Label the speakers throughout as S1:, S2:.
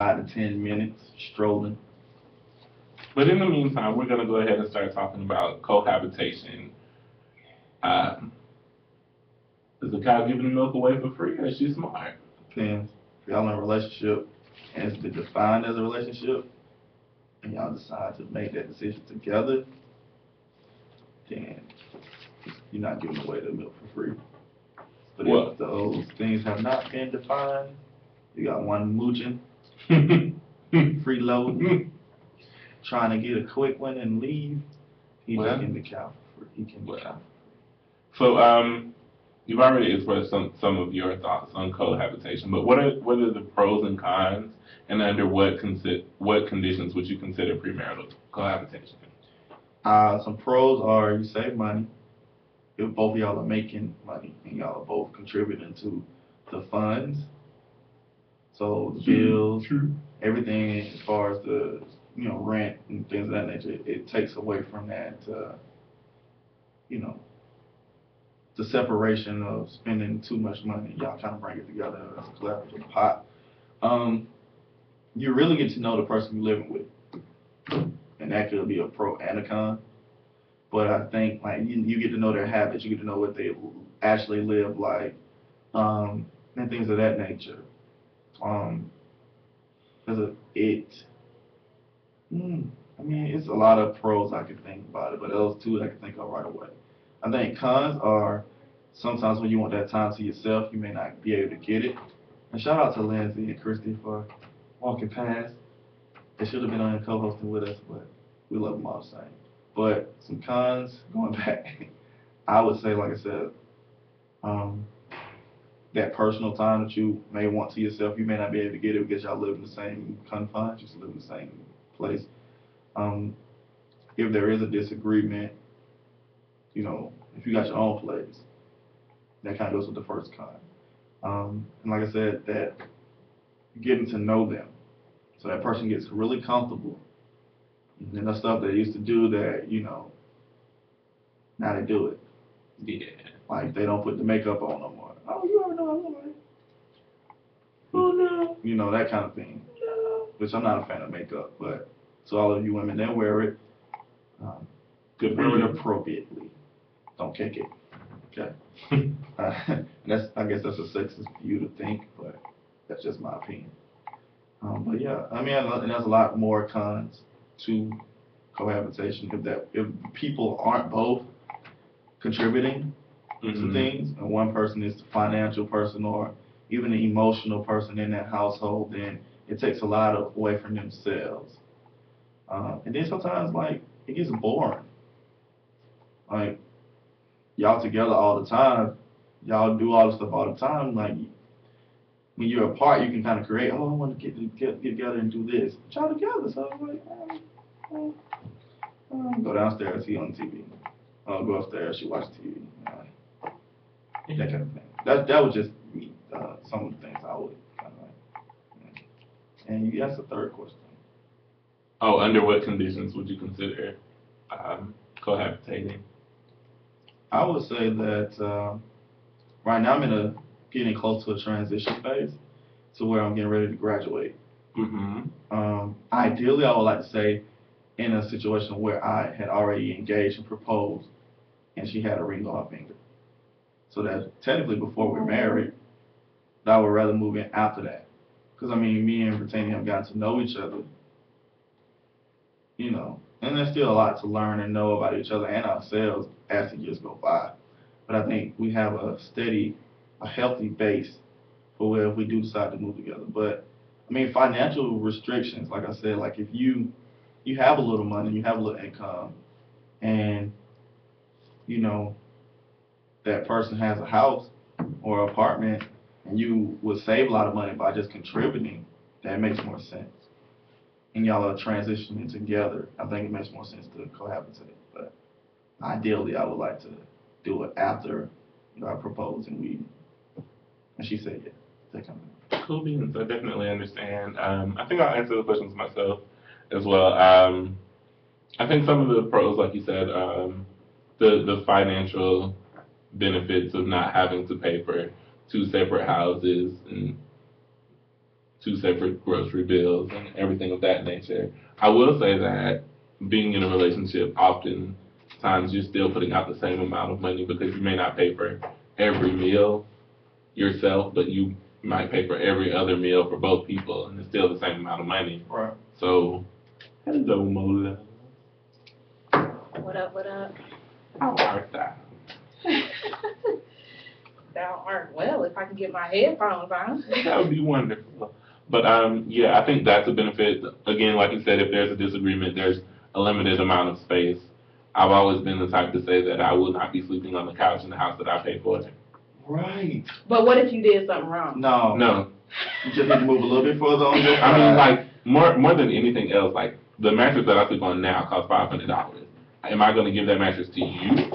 S1: 5 to 10 minutes strolling.
S2: But in the meantime, we're going to go ahead and start talking about cohabitation. Um, is the cow giving the milk away for free, or is she smart?
S1: Depends. If y'all in a relationship and it's been defined as a relationship, and y'all decide to make that decision together, then you're not giving away the milk for free. But
S2: Well,
S1: if those things have not been defined, you got one mooching, freeloading, trying to get a quick one and leave, he just
S2: well,
S1: getting the cow for free. He can the cow.
S2: so you've already expressed some of your thoughts on cohabitation, but what are the pros and cons, and under what conditions would you consider premarital cohabitation?
S1: Some pros are you save money if both of y'all are making money and y'all are both contributing to the funds. So the bills,
S2: True.
S1: everything as far as the rent and things of that nature, it takes away from that you know the separation of spending too much money. Y'all kind of bring it together as a collaborative pot. Um, you really get to know the person you're living with, and that could be a pro and a con. But I think like you get to know their habits, you get to know what they actually live like, and things of that nature. Um, because it, I mean, it's a lot of pros I could think about it, but those two I can think of right away. I think cons are sometimes when you want that time to yourself, you may not be able to get it. And shout out to Lindsay and Christy for walking past. They should have been on co-hosting with us, but we love them all the same. But some cons going back, I would say, like I said, um, that personal time that you may want to yourself, you may not be able to get it because y'all live in the same confines, you live in the same place. Um, if there is a disagreement, if you got your own place, that kind of goes with the first con. And like I said, that getting to know them, so that person gets really comfortable. And the stuff they used to do that, now they do it.
S2: Yeah.
S1: Like they don't put the makeup on no more. Oh, you already know I look like. Oh no. That kind of thing. No. Which I'm not a fan of makeup, but to all of you women that wear it, um,
S2: Good for
S1: wear it
S2: you.
S1: appropriately. Don't kick it. Okay. That's I guess that's a sexist view to think, but that's just my opinion. But yeah, I mean, and there's a lot more cons to cohabitation if people aren't both contributing to things, and one person is the financial person or even the emotional person in that household, then it takes a lot away from themselves. And then sometimes like it gets boring. Like y'all together all the time, y'all do all this stuff all the time. Like when you're apart, you can kind of create. Oh, I want to get together and do this. But y'all together, so I was like, go downstairs, see on TV. Go upstairs, she watch TV. That kind of thing. That was just me. Some of the things I would kind of like. And you asked the third question.
S2: Oh, under what conditions would you consider cohabitating?
S1: I would say that right now I'm getting close to a transition phase to where I'm getting ready to graduate. Ideally, I would like to say in a situation where I had already engaged and proposed, and she had a ring on her finger. So that technically before we're married, I would rather move in after that. Because I mean, me and Brittany have gotten to know each other, and there's still a lot to learn and know about each other and ourselves as the years go by. But I think we have a healthy base for where if we do decide to move together. But I mean, financial restrictions, like I said, like if you have a little money, you have a little income, and you know that person has a house or apartment, and you would save a lot of money by just contributing, that makes more sense. And y'all are transitioning together. I think it makes more sense to cohabitate. But ideally, I would like to do it after I propose and she said yeah. That kind of thing.
S2: Cool beans. I definitely understand. I think I'll answer the questions myself as well. I think some of the pros, like you said, the financial benefits of not having to pay for two separate houses and two separate grocery bills and everything of that nature. I will say that being in a relationship, oftentimes you're still putting out the same amount of money because you may not pay for every meal yourself, but you might pay for every other meal for both people, and it's still the same amount of money.
S1: Right.
S2: So, hello, Mola.
S3: What up, what up?
S2: How art thou?
S3: Thou art well if I can get my headphones on.
S2: That would be wonderful. But yeah, I think that's a benefit. Again, like you said, if there's a disagreement, there's a limited amount of space. I've always been the type to say that I will not be sleeping on the couch in the house that I pay for.
S1: Right.
S3: But what if you did something wrong?
S1: No.
S2: No.
S1: You just need to move a little bit further on your
S2: I mean,
S1: side.
S2: like, more than anything else, like, the mattress that I sleep on now costs $500. Am I going to give that mattress to you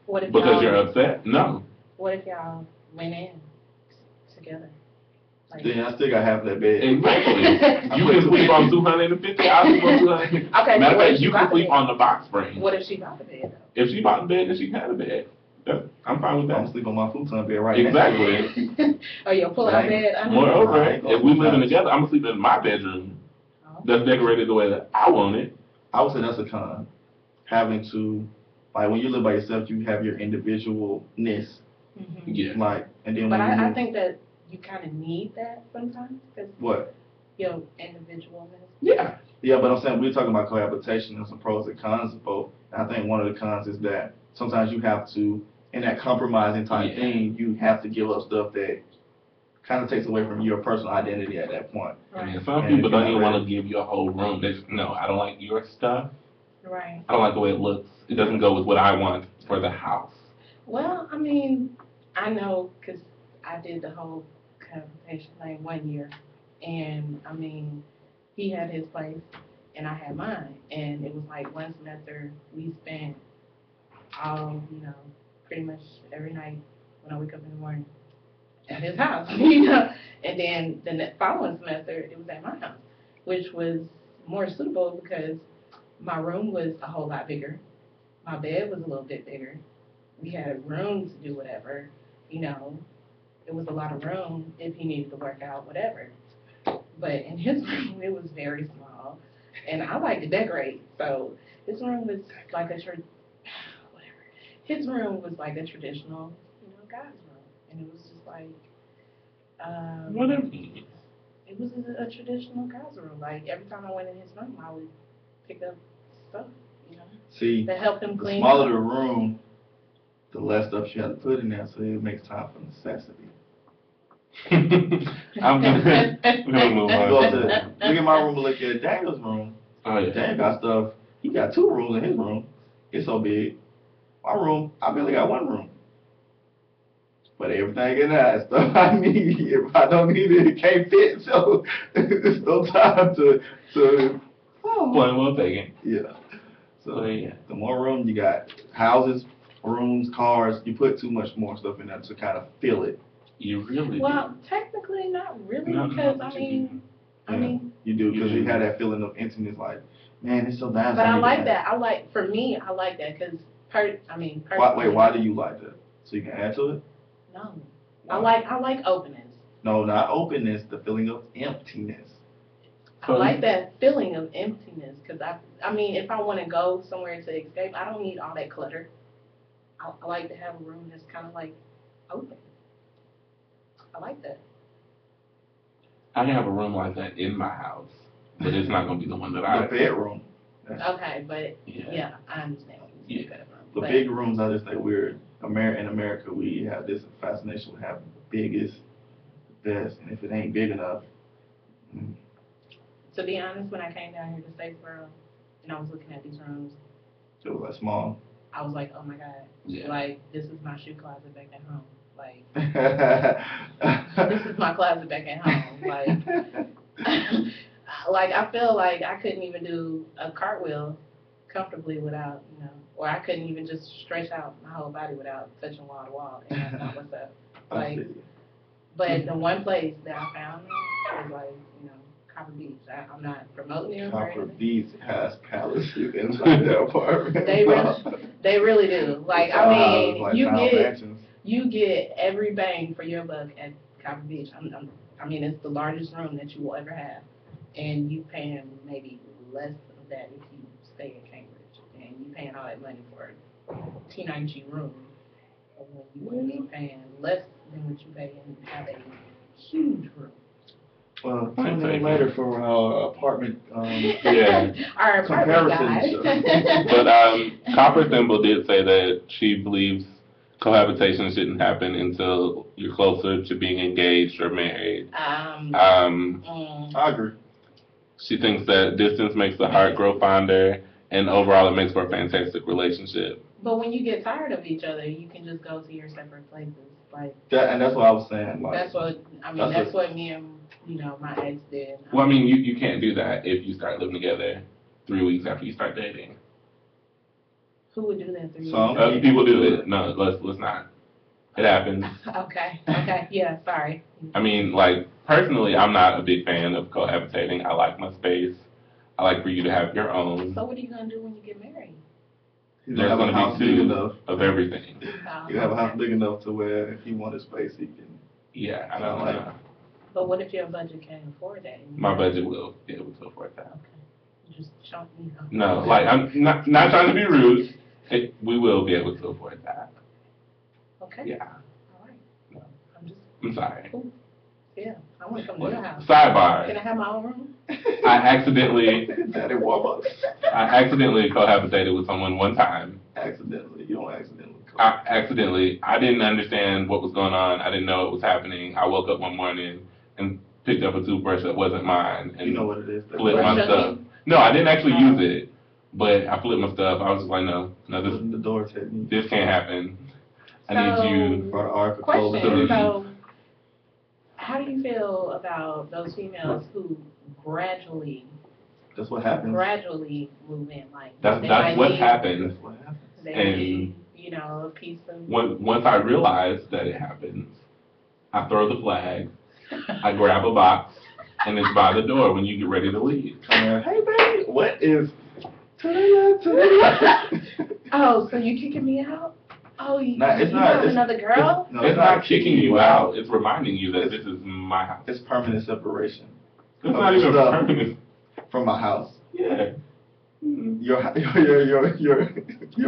S3: What if
S2: because
S3: y'all,
S2: you're upset? No.
S3: What if y'all went in together? Like,
S1: Then I still got half of that bed.
S2: Exactly. You can sleep on 250, I'll sleep on 250.
S3: Okay,
S2: Matter
S3: so
S2: of
S3: what if
S2: fact,
S3: she
S2: you can
S3: bought the
S2: sleep
S3: bed?
S2: on the box spring.
S3: What if she bought the bed though?
S2: If she bought the bed, then she can have the bed. I'm fine with
S1: I'm
S2: that.
S1: sleep on my futon bed right
S2: Exactly.
S3: Oh, you'll pull out bed under?
S2: Moreover,
S1: Right.
S2: if we living together, I'm gonna sleep in my bedroom
S3: Oh.
S2: that's decorated the way that I want it.
S1: I would say that's a con. Having to, like, when you live by yourself, you have your individualness.
S3: Mhm.
S2: Yeah.
S1: Like, and then
S3: But
S1: when you
S3: I
S1: move,
S3: think that you kind of need that sometimes because
S1: what?
S3: your individualness.
S2: Yeah.
S1: Yeah, but I'm saying we're talking about cohabitation and some pros and cons of both. And I think one of the cons is that sometimes you have to, in that compromising type
S2: Yeah.
S1: thing, you have to give up stuff that kind of takes away from your personal identity at that point.
S2: I mean,
S3: Right.
S2: some
S1: And
S2: people
S1: if you're
S2: don't even
S1: not
S2: want to give you a whole room. They just, no, I don't like your stuff.
S3: Right.
S2: I don't like the way it looks. It doesn't go with what I want for the house.
S3: Well, I mean, I know because I did the whole cohabitation thing 1 year, and I mean, he had his place and I had mine, and it was like one semester we spent all, pretty much every night when I wake up in the morning at his house, and then the following semester it was at my house, which was more suitable because my room was a whole lot bigger, my bed was a little bit bigger. We had room to do whatever, it was a lot of room if he needed to work out, whatever. But in his room, it was very small, and I like to decorate, so his room was like whatever. His room was like a traditional, guy's room, and it was just like,
S2: Whatever.
S3: it was a traditional guy's room. Like every time I went in his room, I would pick up stuff,
S1: See,
S3: to help him
S1: the
S3: clean
S1: smaller
S3: up.
S1: the room, the less stuff you have to put in there, so it makes time for necessity.
S2: I'm gonna move
S1: Go
S2: on.
S1: up to, look at my room, look at Daniel's room.
S2: Oh yeah.
S1: Daniel got stuff. He got 2 rooms in his room. It's so big. My room, I barely got 1 room. But everything in there, stuff I need. If I don't need it, it can't fit. So it's no time to.
S2: Point well taken.
S1: Yeah. So
S2: Oh, yeah.
S1: the more room you got, houses, rooms, cars, you put too much more stuff in there to kind of fill it.
S2: You really
S3: Well, technically not really,
S2: No,
S3: because
S2: but
S3: I
S2: you
S3: mean,
S1: Yeah. You do, because
S2: You
S1: you
S2: do.
S1: have that feeling of emptiness, like, man, it's so nice.
S3: but I
S1: need
S3: like
S1: to
S3: that. For me, I like that because personally.
S1: Why do you like that? So you can add to it?
S3: No,
S1: Why?
S3: I like openness.
S1: No, not openness, the feeling of emptiness.
S3: I like that feeling of emptiness because I mean, if I want to go somewhere to escape, I don't need all that clutter. I like to have a room that's kind of like open. I like that.
S2: I have a room like that in my house, but it's not gonna be the one that
S1: The
S2: I.
S1: bedroom.
S3: Okay, but
S2: Yeah.
S3: yeah, I understand.
S2: Yeah.
S3: Bedroom,
S1: The
S3: but
S1: big rooms, I just think weird. In America, we have this fascination with having the biggest, the best, and if it ain't big enough,
S3: to be honest, when I came down here to Statesboro and I was looking at these rooms,
S1: it was like small.
S3: I was like, oh my God,
S2: Yeah.
S3: like this is my shoe closet back at home. Like
S1: this
S3: this is my closet back at home. Like I feel like I couldn't even do a cartwheel comfortably without, or I couldn't even just stretch out my whole body without touching wall to wall. And that's not what's up. Like, but the one place that I found was like, Copper Beach. I'm not promoting them or
S1: Copper
S3: anything.
S1: Beach has palaces inside their apartment.
S3: They really do. Like, I mean,
S1: Like town mansions.
S3: you get every bang for your buck at Copper Beach. I mean, it's the largest room that you will ever have, and you paying maybe less of that if you stay in Cambridge, and you paying all that money for a T9G room, when you would be paying less than what you pay and have a huge room.
S1: Well, 10 minutes later for our apartment,
S2: Yeah.
S3: Our apartment
S1: comparison.
S3: guy.
S2: But Copper Thimble did say that she believes cohabitation shouldn't happen until you're closer to being engaged or married.
S1: I agree.
S2: She thinks that distance makes the heart grow fonder, and overall it makes for a fantastic relationship.
S3: But when you get tired of each other, you can just go to your separate places. Like
S1: And that's what I was saying. Like,
S3: that's what me and my ex did.
S2: Well, I mean, you can't do that if you start living together 3 weeks after you start dating.
S3: Who would do that 3 weeks?
S1: Some
S2: People do it. No, let's not. It happens.
S3: Okay, yeah, sorry.
S2: I mean, like, personally, I'm not a big fan of cohabitating. I like my space. I like for you to have your own.
S3: So what are you going to do when you get married?
S2: There's going to be two of everything.
S1: You have a house big enough to where if he wants space, he can.
S2: Yeah, I don't know.
S3: But what if your budget can't afford that?
S2: My budget will be able to afford that.
S3: Okay. Just show me.
S2: No, like, I'm not trying to be rude. We will be able to afford that.
S3: Okay.
S2: Yeah.
S3: All right.
S2: No.
S3: I'm
S2: sorry.
S3: Cool. Yeah, I want to come to your house.
S2: Sidebar.
S3: Can I have my own room?
S2: I accidentally
S1: Daddy Warbucks.
S2: I accidentally cohabitated with someone one time.
S1: Accidentally. You don't accidentally.
S2: I didn't understand what was going on. I didn't know it was happening. I woke up one morning and picked up a toothbrush that wasn't mine and
S1: You know what it is.
S2: flipped my stuff. No, I didn't actually use it, but I flipped my stuff. I was just like, no,
S1: The door technique.
S2: this can't happen. I need you.
S1: For our
S3: Question, so how do you feel about those females who gradually
S1: That's what happens.
S3: move in? Like
S2: That's what happened.
S1: That's what happens.
S3: They
S2: And
S3: need, a piece of.
S2: Once I realize that it happens, I throw the flag. I grab a box, and it's by the door when you get ready to leave.
S1: Come here. Hey, baby. What is?
S3: Oh, so you kicking me out? Oh, you
S1: It's
S3: have another girl?
S2: It's not kicking you out. It's reminding you that this is my house.
S1: It's permanent separation.
S2: It's not even permanent.
S1: From my house.
S2: Yeah.
S1: Your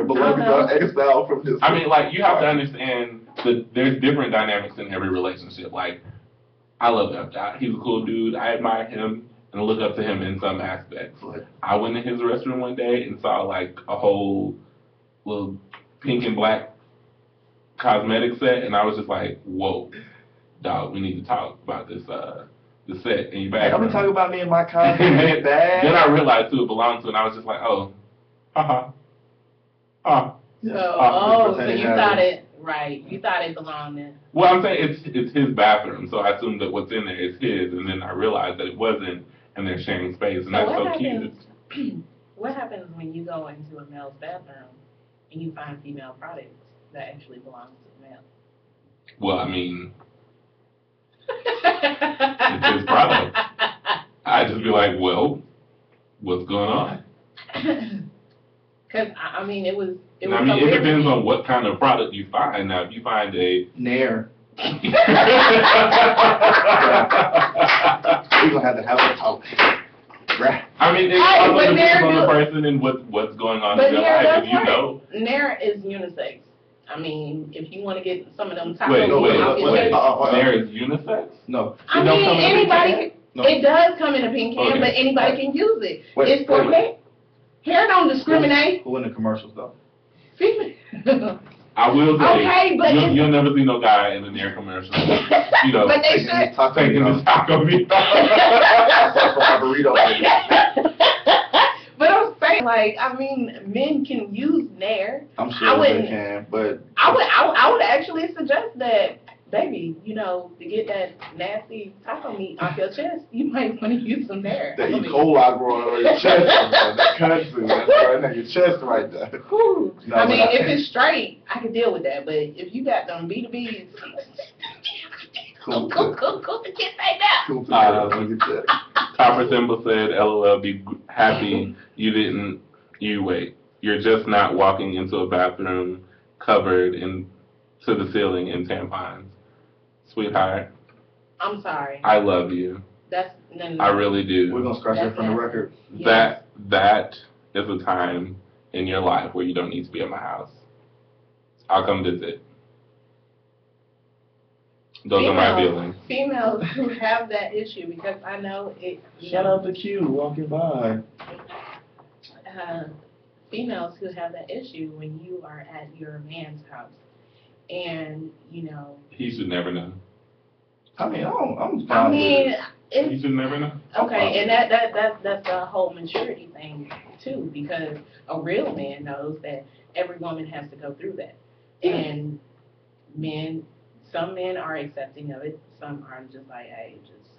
S1: beloved got exiled from this.
S2: I mean, like, you have to understand that there's different dynamics in every relationship. Like, I love that guy. He's a cool dude. I admire him and look up to him in some aspects. I went in his restroom one day and saw, like, a whole little pink and black cosmetic set, and I was just like, whoa, dog, we need to talk about this the set in your bathroom.
S1: Hey, I'm gonna talk about me and my cosmetic bag.
S2: Then I realized who it belonged to, and I was just like, oh, haha,
S3: So you thought it, right, you thought it belonged in.
S2: Well, I'm saying it's his bathroom, so I assumed that what's in there is his, and then I realized that it wasn't, and they're sharing space, and that's so cute.
S3: What happens when you go into a male's bathroom and you find female products that actually belong to the male?
S2: Well, I mean, it's his product. I'd just be like, well, what's going on?
S3: Because, I mean, it was
S2: it depends on what kind of product you find. Now, if you find a...
S1: Nair. We're going to have a talk.
S2: I mean, it also depends on the person and what's going on in their life, if you know.
S3: Nair is unisex. I mean, if you want to get some of them tacos,
S2: wait. Nair is unisex?
S1: No.
S3: I mean, anybody, it does come in a pink can, but anybody can use it. It's for hair. Hair don't discriminate.
S1: Who in the commercials, though?
S3: Female.
S2: I will say,
S3: okay, but
S2: you'll never see no guy in the Nair commercial,
S3: but they should.
S2: Taking his taco meat.
S3: But I'm saying, like, I mean, men can use Nair.
S1: I'm sure they can, but
S3: I would actually suggest that, baby, to get that nasty taco meat off your chest, you might want to use some Nair.
S1: That E. coli growing on your chest, that kudzu, that's right now, your chest right there.
S3: No, I mean, if it's straight, I can deal with that, but if you got them B2Bs, cool to get that down.
S2: Copper Thimble said, LOL, be happy you're just not walking into a bathroom covered to the ceiling in tampons. Sweetheart.
S3: I'm sorry.
S2: I love you.
S3: That's, no.
S2: I really do.
S1: We're gonna scratch that
S3: That's
S1: from the
S3: nasty.
S1: record.
S3: Yes.
S2: That is a time in your life where you don't need to be at my house. I'll come visit. Those are my feelings.
S3: Females who have that issue, because I know it.
S1: Shout out to Q walking by.
S3: Females who have that issue when you are at your man's house, and
S2: He should never know.
S1: I mean, I'm fine
S3: I mean,
S1: with it.
S2: He should never know.
S3: okay, and that's the whole maturity thing too, because a real man knows that every woman has to go through that, and some men are accepting of it, some are just like, hey, just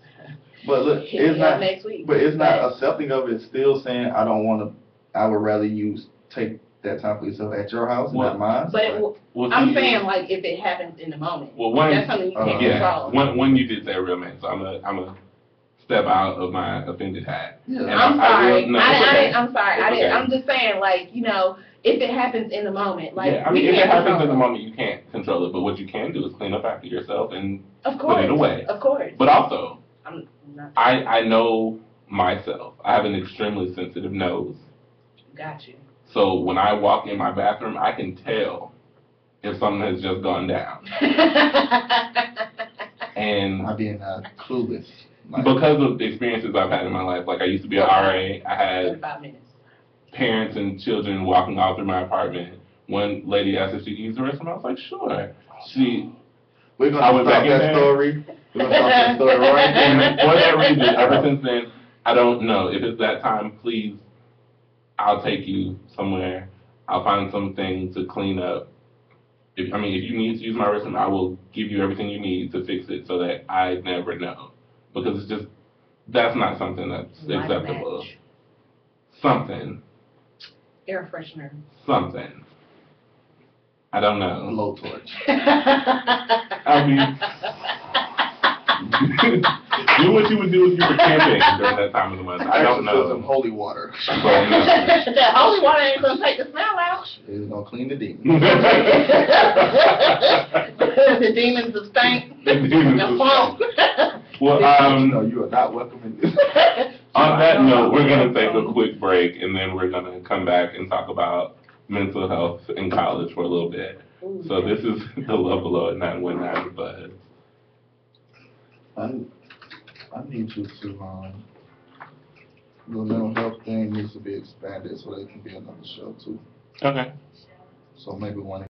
S1: But look,
S3: hit
S1: it's
S3: me up
S1: not.
S3: next week.
S1: But it's not accepting of it. Still saying I don't want to. I would rather you take that time for yourself at your house,
S2: Well,
S1: not mine.
S3: But
S2: Well,
S3: I'm
S2: see,
S3: saying, like, if it happens in the moment,
S2: Well, one,
S3: that's something you can't
S2: yeah,
S3: control.
S2: one you did say real man, so I'm a step out of my offended hat.
S1: Yeah.
S2: And
S3: I'm
S2: I
S3: sorry.
S2: will- no, it's okay.
S3: I'm sorry.
S2: It's okay.
S3: I'm just saying, like, if it happens in the moment, like,
S2: Yeah, I
S3: we
S2: mean, if it
S3: can't
S2: happens
S3: control
S2: in the
S3: it.
S2: moment, you can't control it, but what you can do is clean up after yourself and
S3: Of course.
S2: put it away.
S3: Of course.
S2: But also,
S3: I'm not.
S2: I know myself. I have an extremely sensitive nose.
S3: Got you.
S2: So when I walk in my bathroom, I can tell if something has just gone down. And
S1: I being clueless. Like,
S2: because of the experiences I've had in my life, like I used to be an RA, I had
S3: 35 minutes.
S2: parents and children walking all through my apartment. One lady asked if she could use the restroom. I was like, sure.
S1: we're
S2: I
S1: gonna
S2: went
S1: stop
S2: back in
S1: that
S2: there.
S1: story. We're gonna stop that story right
S2: And
S1: there.
S2: for that reason, ever since then, I don't know. If it's that time, please, I'll take you somewhere. I'll find something to clean up. If you need to use my restroom, I will give you everything you need to fix it so that I never know. Because it's just, that's not something that's
S3: Light
S2: acceptable.
S3: match.
S2: Something.
S3: Air freshener.
S2: Something. I don't know.
S1: Blowtorch.
S2: I mean, do what you would do if you were camping during that time of the month. I don't
S1: Exorcism,
S2: know.
S1: holy water.
S2: But no.
S3: That holy water ain't gonna take the smell out.
S1: It's gonna clean the demons.
S3: The demons of stank.
S2: The demons
S3: The
S2: of
S3: funk.
S2: Well,
S1: No, you are not welcome in this.
S2: on that note, we're going to take a quick break, and then we're going to come back and talk about mental health in college for a little bit.
S3: Ooh,
S2: So this is the Love Below at 919 Buzz.
S1: I need you to, the mental health thing needs to be expanded so that it can be another show too.
S2: Okay.
S1: So maybe one